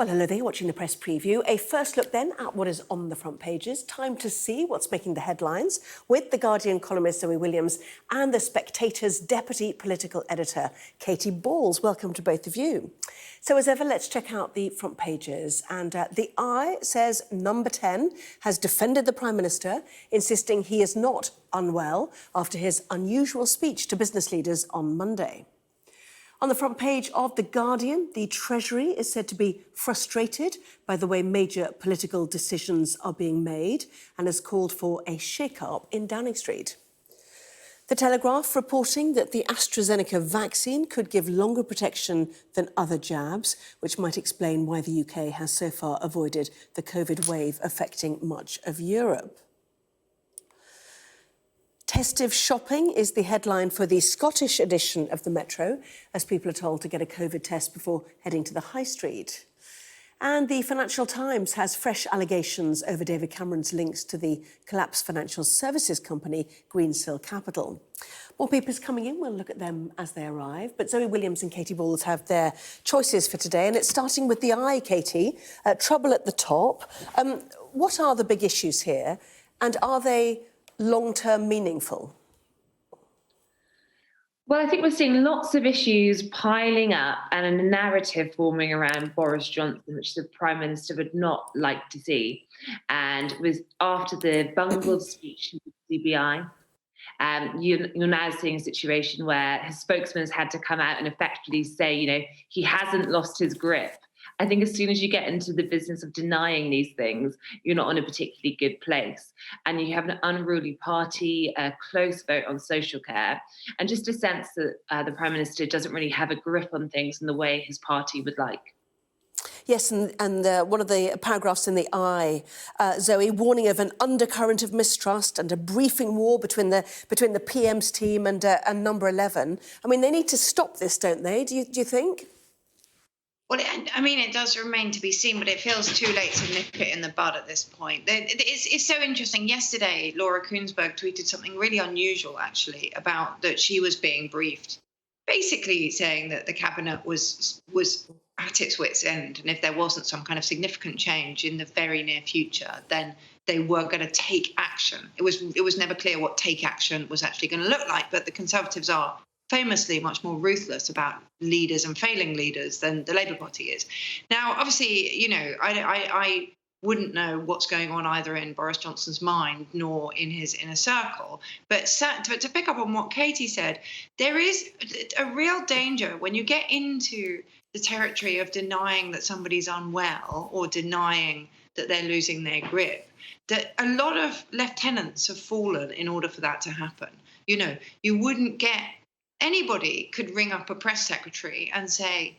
Well, hello there, watching the press preview. A first look then at what is on the front pages. Time to see what's making the headlines with The Guardian columnist Zoe Williams and the Spectator's deputy political editor, Katy Balls. Welcome to both of you. So as ever, let's check out the front pages. And The Eye says number 10 has defended the Prime Minister, insisting he is not unwell after his unusual speech to business leaders on Monday. On the front page of The Guardian, the Treasury is said to be frustrated by the way major political decisions are being made and has called for a shake-up in Downing Street. The Telegraph reporting that the AstraZeneca vaccine could give longer protection than other jabs, which might explain why the UK has so far avoided the COVID wave affecting much of Europe. Testive shopping is the headline for the Scottish edition of the Metro, as people are told to get a COVID test before heading to the high street. And the Financial Times has fresh allegations over David Cameron's links to the collapsed financial services company Greensill Capital. More papers coming in, we'll look at them as they arrive. But Zoe Williams and Katy Balls have their choices for today, and it's starting with The Eye, Katy. Trouble at the top. What are the big issues here, and are they long-term meaningful? Well, I think we're seeing lots of issues piling up and a narrative forming around Boris Johnson, which the Prime Minister would not like to see. And it was after the bungled speech to the CBI. You're now seeing a situation where his spokesman has had to come out and effectively say, he hasn't lost his grip. I think as soon as you get into the business of denying these things, you're not in a particularly good place. And you have an unruly party, a close vote on social care, and just a sense that the Prime Minister doesn't really have a grip on things in the way his party would like. Yes, and one of the paragraphs in The Eye, Zoe, warning of an undercurrent of mistrust and a briefing war between the PM's team and Number 11. I mean, they need to stop this, don't they? Do you think? Well, it does remain to be seen, but it feels too late to nip it in the bud at this point. It's so interesting. Yesterday, Laura Kuenssberg tweeted something really unusual, actually, about that she was being briefed, basically saying that the cabinet was at its wit's end, and if there wasn't some kind of significant change in the very near future, then they were going to take action. It was never clear what take action was actually going to look like, but the Conservatives are famously much more ruthless about leaders and failing leaders than the Labour Party is. Now, obviously, I wouldn't know what's going on either in Boris Johnson's mind nor in his inner circle. But to pick up on what Katy said, there is a real danger when you get into the territory of denying that somebody's unwell or denying that they're losing their grip, that a lot of lieutenants have fallen in order for that to happen. You wouldn't get... Anybody could ring up a press secretary and say,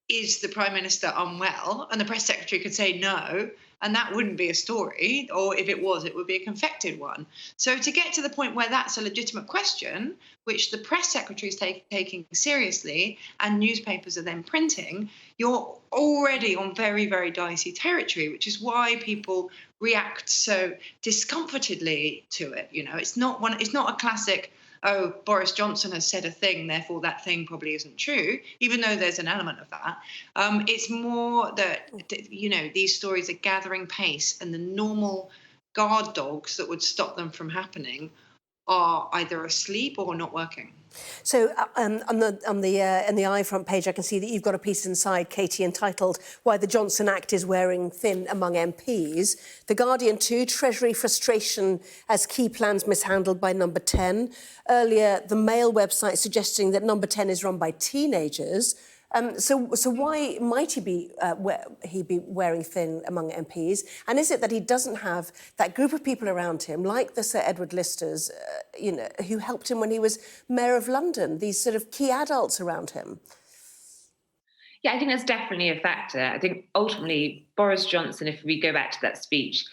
is the Prime Minister unwell? And the press secretary could say no, and that wouldn't be a story. Or if it was, it would be a confected one. So to get to the point where that's a legitimate question, which the press secretary is taking seriously and newspapers are then printing, you're already on very, very dicey territory, which is why people react so discomfortedly to it. It's not a classic, oh, Boris Johnson has said a thing, therefore that thing probably isn't true, even though there's an element of that. It's more that, these stories are gathering pace, and the normal guard dogs that would stop them from happening are either asleep or not working. So in the Eye front page, I can see that you've got a piece inside, Katy, entitled "Why the Johnson Act is Wearing Thin Among MPs." The Guardian too, Treasury frustration as key plans mishandled by Number 10. Earlier, the Mail website suggesting that Number 10 is run by teenagers. So why might he be wearing thin among MPs? And is it that he doesn't have that group of people around him, like the Sir Edward Listers, who helped him when he was Mayor of London, these sort of key adults around him? Yeah, I think that's definitely a factor. I think ultimately Boris Johnson, if we go back to that speech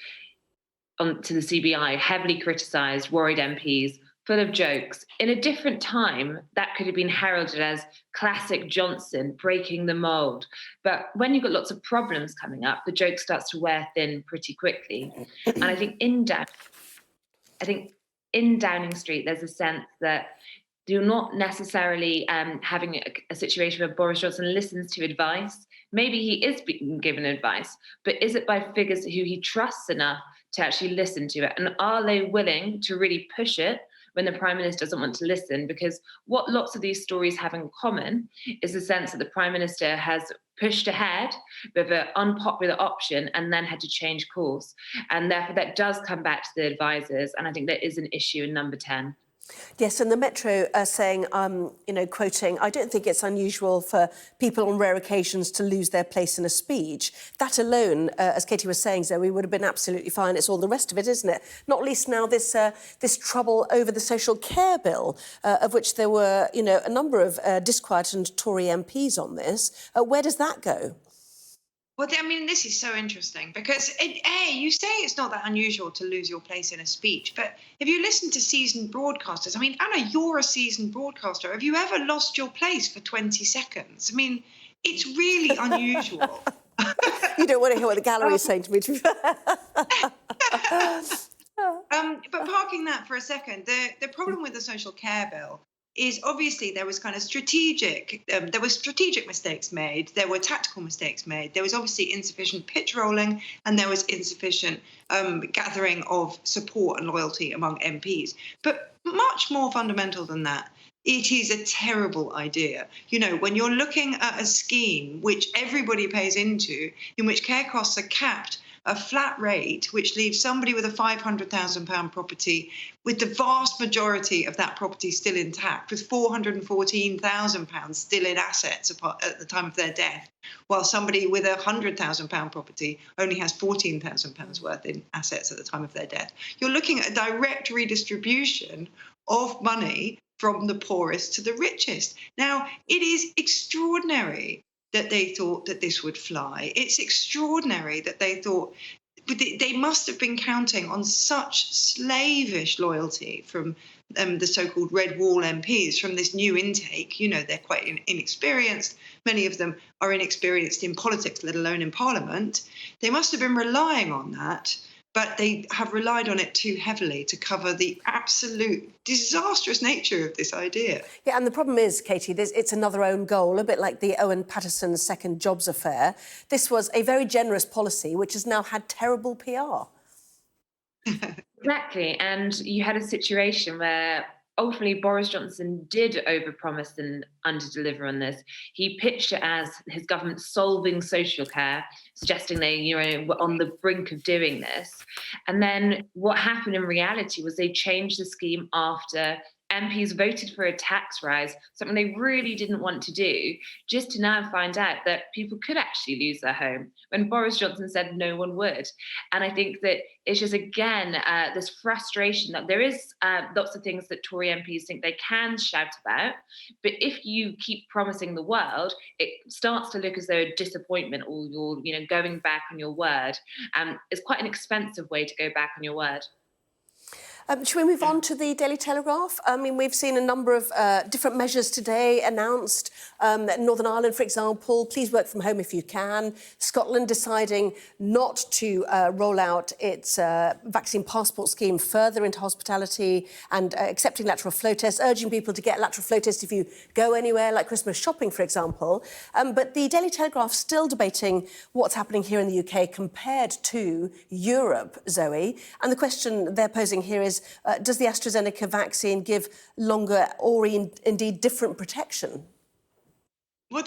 to the CBI, heavily criticised, worried MPs, full of jokes. In a different time, that could have been heralded as classic Johnson, breaking the mould. But when you've got lots of problems coming up, the joke starts to wear thin pretty quickly. And I think in Downing Street, there's a sense that You're not necessarily having a situation where Boris Johnson listens to advice. Maybe he is being given advice, but is it by figures who he trusts enough to actually listen to it? And are they willing to really push it when the Prime Minister doesn't want to listen? Because what lots of these stories have in common is the sense that the Prime Minister has pushed ahead with an unpopular option and then had to change course. And therefore, that does come back to the advisors. And I think there is an issue in number 10. Yes, and the Metro are saying, quoting, "I don't think it's unusual for people on rare occasions to lose their place in a speech." That alone, as Katy was saying, Zoe, would have been absolutely fine. It's all the rest of it, isn't it? Not least now this trouble over the social care bill, of which there were, a number of disquieted Tory MPs on this. Where does that go? Well, I mean, this is so interesting because, you say it's not that unusual to lose your place in a speech, but if you listen to seasoned broadcasters, I mean, Anna, you're a seasoned broadcaster. Have you ever lost your place for 20 seconds? I mean, it's really unusual. You don't want to hear what the gallery is saying to me. But parking that for a second, the problem with the social care bill is obviously there was kind of strategic mistakes made, there were tactical mistakes made, there was obviously insufficient pitch rolling, and there was insufficient gathering of support and loyalty among MPs. But much more fundamental than that, it is a terrible idea. When you're looking at a scheme which everybody pays into, in which care costs are capped, a flat rate, which leaves somebody with a £500,000 property with the vast majority of that property still intact, with £414,000 still in assets at the time of their death, while somebody with a £100,000 property only has £14,000 worth in assets at the time of their death. You're looking at a direct redistribution of money from the poorest to the richest. Now, it is extraordinary that they thought that this would fly. It's extraordinary that they thought they must have been counting on such slavish loyalty from the so-called Red Wall MPs from this new intake. They're quite inexperienced. Many of them are inexperienced in politics, let alone in Parliament. They must have been relying on that, but they have relied on it too heavily to cover the absolute disastrous nature of this idea. Yeah, and the problem is, Katy, it's another own goal, a bit like the Owen Paterson's second jobs affair. This was a very generous policy, which has now had terrible PR. Exactly, and you had a situation where ultimately Boris Johnson did overpromise and underdeliver on this. He pitched it as his government solving social care, suggesting they were on the brink of doing this. And then what happened in reality was they changed the scheme after MPs voted for a tax rise, something they really didn't want to do, just to now find out that people could actually lose their home when Boris Johnson said no one would. And I think that it's just, again, this frustration that there is lots of things that Tory MPs think they can shout about, but if you keep promising the world, it starts to look as though a disappointment, or you're going back on your word. It's quite an expensive way to go back on your word. Should we move on to the Daily Telegraph? I mean, we've seen a number of different measures today announced. Northern Ireland, for example, please work from home if you can. Scotland deciding not to roll out its vaccine passport scheme further into hospitality and accepting lateral flow tests, urging people to get lateral flow tests if you go anywhere, like Christmas shopping, for example. But the Daily Telegraph still debating what's happening here in the UK compared to Europe, Zoe. And the question they're posing here is, does the AstraZeneca vaccine give longer or indeed different protection? Well,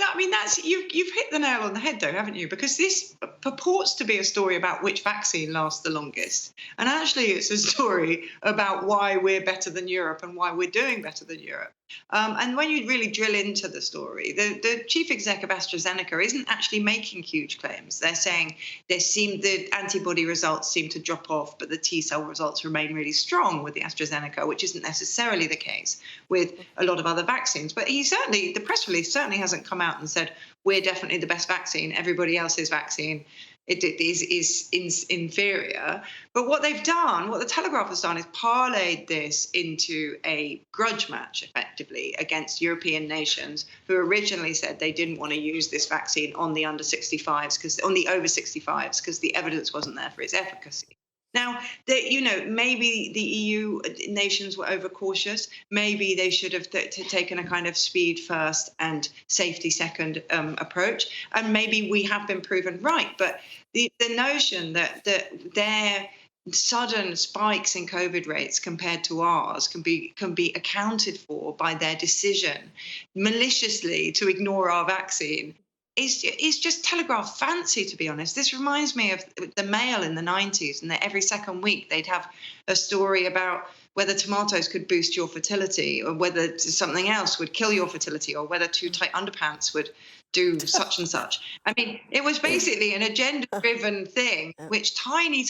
you've hit the nail on the head, though, haven't you? Because this purports to be a story about which vaccine lasts the longest. And actually, it's a story about why we're better than Europe and why we're doing better than Europe. And when you really drill into the story, the chief exec of AstraZeneca isn't actually making huge claims. They're saying the antibody results seem to drop off, but the T-cell results remain really strong with the AstraZeneca, which isn't necessarily the case with a lot of other vaccines. But the press release certainly hasn't come out and said, we're definitely the best vaccine, everybody else's vaccine is inferior. But what they've done, what the Telegraph has done, is parlayed this into a grudge match, effectively, against European nations who originally said they didn't want to use this vaccine on the over 65s because the evidence wasn't there for its efficacy. Now, maybe the EU nations were overcautious. Maybe they should have taken a kind of speed first and safety second approach. And maybe we have been proven right. But the notion that their sudden spikes in COVID rates compared to ours can be accounted for by their decision maliciously to ignore our vaccine is just telegraph fancy, to be honest. This reminds me of the Mail in the 90s, and that every second week they'd have a story about whether tomatoes could boost your fertility, or whether something else would kill your fertility, or whether too tight underpants would do such and such. I mean, it was basically an agenda-driven thing, which tiny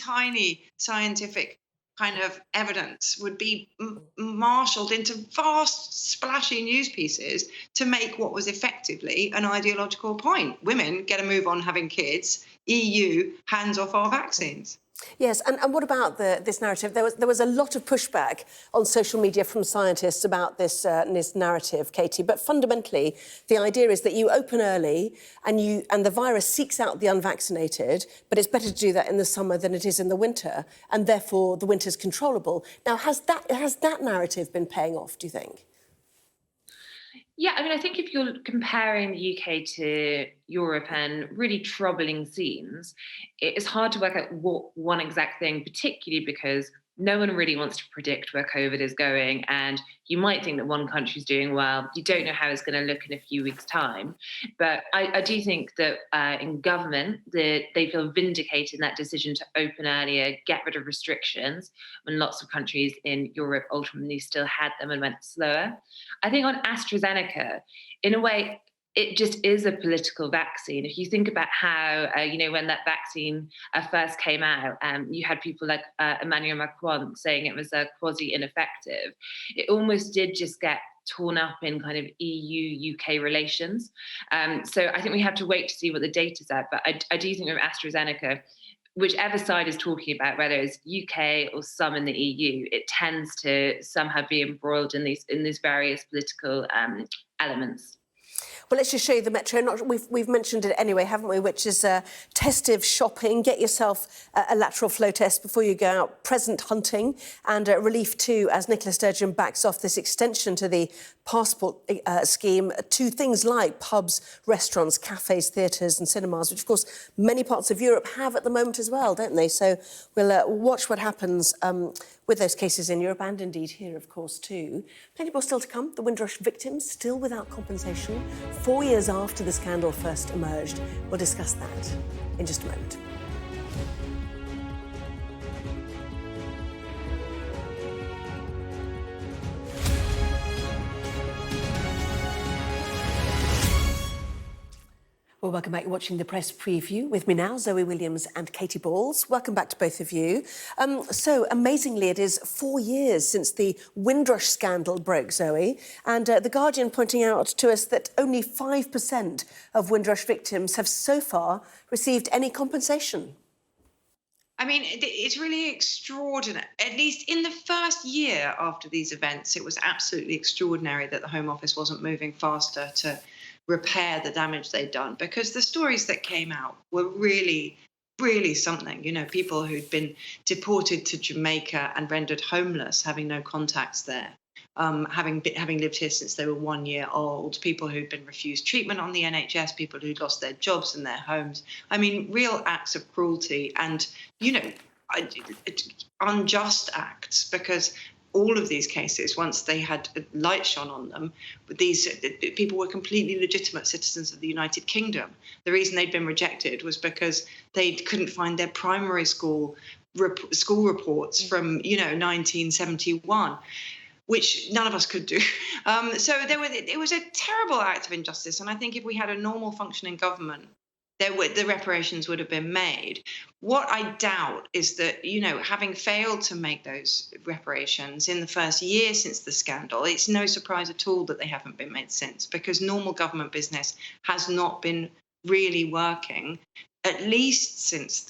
scientific kind of evidence would be marshaled into vast, splashy news pieces to make what was effectively an ideological point. Women get a move on having kids. EU hands off our vaccines. Yes, and what about this narrative? There was a lot of pushback on social media from scientists about this narrative, Katy. But fundamentally, the idea is that you open early and the virus seeks out the unvaccinated, but it's better to do that in the summer than it is in the winter, and therefore the winter's controllable. Now, has that narrative been paying off, do you think? Yeah, I mean, I think if you're comparing the UK to Europe and really troubling scenes, it's hard to work out what one exact thing, particularly because no one really wants to predict where COVID is going. And you might think that one country's doing well. You don't know how it's going to look in a few weeks' time. But I do think that in government, they feel vindicated in that decision to open earlier, get rid of restrictions, when lots of countries in Europe ultimately still had them and went slower. I think on AstraZeneca, in a way, it just is a political vaccine. If you think about how, when that vaccine first came out, you had people like Emmanuel Macron saying it was quasi-ineffective. It almost did just get torn up in kind of EU-UK relations. So I think we have to wait to see what the data's at. But I do think with AstraZeneca, whichever side is talking about, whether it's UK or some in the EU, it tends to somehow be embroiled in these various political elements. Well, let's just show you the metro. We've mentioned it anyway, haven't we? Which is testive shopping. Get yourself a lateral flow test before you go out. Present hunting and relief too, as Nicola Sturgeon backs off this extension to the passport scheme to things like pubs, restaurants, cafes, theatres and cinemas, which of course many parts of Europe have at the moment as well, don't they? So we'll watch what happens with those cases in Europe and indeed here, of course, too. Plenty more still to come. The Windrush victims still without compensation 4 years after the scandal first emerged. We'll discuss that in just a moment. Well, welcome back. You're watching the press preview with me now, Zoe Williams and Katy Balls. Welcome back to both of you. So, amazingly, it is 4 years since the Windrush scandal broke, Zoe, and The Guardian pointing out to us that only 5% of Windrush victims have so far received any compensation. I mean, it's really extraordinary. At least in the first year after these events, it was absolutely extraordinary that the Home Office wasn't moving faster to repair the damage they'd done, because the stories that came out were really, really something. You know, people who'd been deported to Jamaica and rendered homeless, having no contacts there, having lived here since they were 1 year old, people who'd been refused treatment on the NHS, people who'd lost their jobs and their homes. I mean, real acts of cruelty and, unjust acts, because all of these cases, once they had light shone on them, these people were completely legitimate citizens of the United Kingdom. The reason they'd been rejected was because they couldn't find their primary school reports from 1971, which none of us could do. So it was a terrible act of injustice. And I think if we had a normal functioning government, the reparations would have been made. What I doubt is that, having failed to make those reparations in the first year since the scandal, it's no surprise at all that they haven't been made since, because normal government business has not been really working, at least since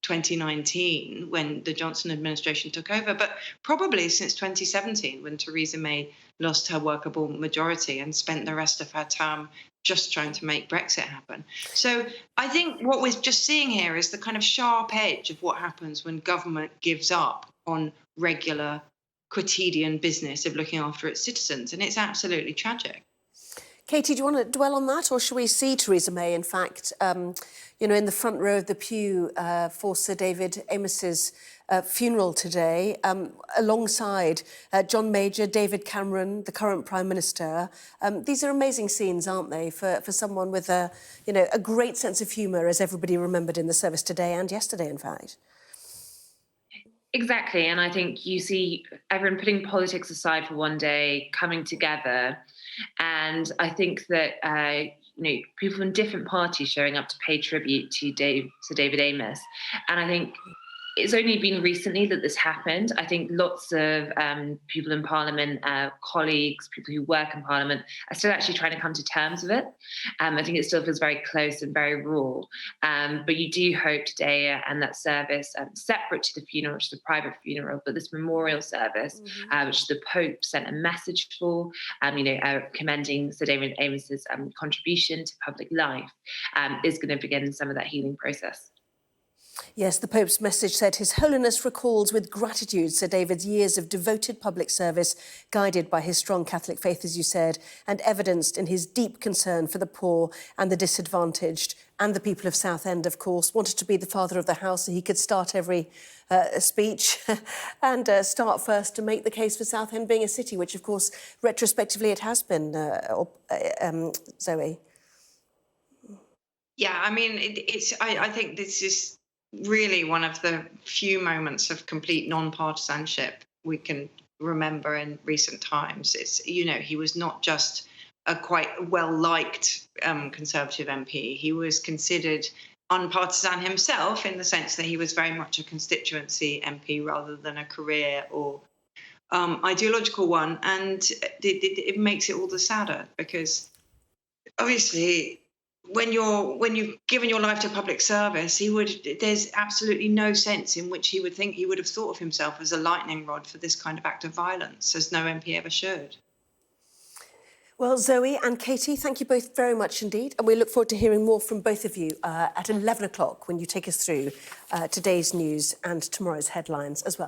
2019 when the Johnson administration took over, but probably since 2017 when Theresa May lost her workable majority and spent the rest of her term just trying to make Brexit happen. So I think what we're just seeing here is the kind of sharp edge of what happens when government gives up on regular quotidian business of looking after its citizens, and it's absolutely tragic. Katy, do you want to dwell on that, or shall we see Theresa May, in fact, in the front row of the pew for Sir David Amos's funeral today, alongside John Major, David Cameron, the current Prime Minister? These are amazing scenes, aren't they, for someone with a great sense of humour, as everybody remembered in the service today and yesterday, in fact. Exactly, and I think you see everyone putting politics aside for one day, coming together, and I think that people from different parties showing up to pay tribute to Sir David Amos, and I think it's only been recently that this happened. I think lots of people in Parliament, colleagues, people who work in Parliament, are still actually trying to come to terms with it. I think it still feels very close and very raw. But you do hope today and that service, separate to the funeral, which is the private funeral, but this memorial service, which the Pope sent a message for, commending Sir David Amos's contribution to public life, is going to begin some of that healing process. Yes, the Pope's message said, His Holiness recalls with gratitude Sir David's years of devoted public service, guided by his strong Catholic faith, as you said, and evidenced in his deep concern for the poor and the disadvantaged, and the people of Southend, of course. Wanted to be the father of the house so he could start every speech and start first to make the case for Southend being a city, which, of course, retrospectively it has been, Zoe. Yeah, I mean, I think this is really one of the few moments of complete non-partisanship we can remember in recent times. He was not just a quite well-liked Conservative MP. He was considered unpartisan himself in the sense that he was very much a constituency MP rather than a career or ideological one. And it makes it all the sadder because obviously when you've given your life to public service, there's absolutely no sense in which he would have thought of himself as a lightning rod for this kind of act of violence, as no MP ever should. Well, Zoe and Katy, thank you both very much indeed. And we look forward to hearing more from both of you at 11 o'clock when you take us through today's news and tomorrow's headlines as well.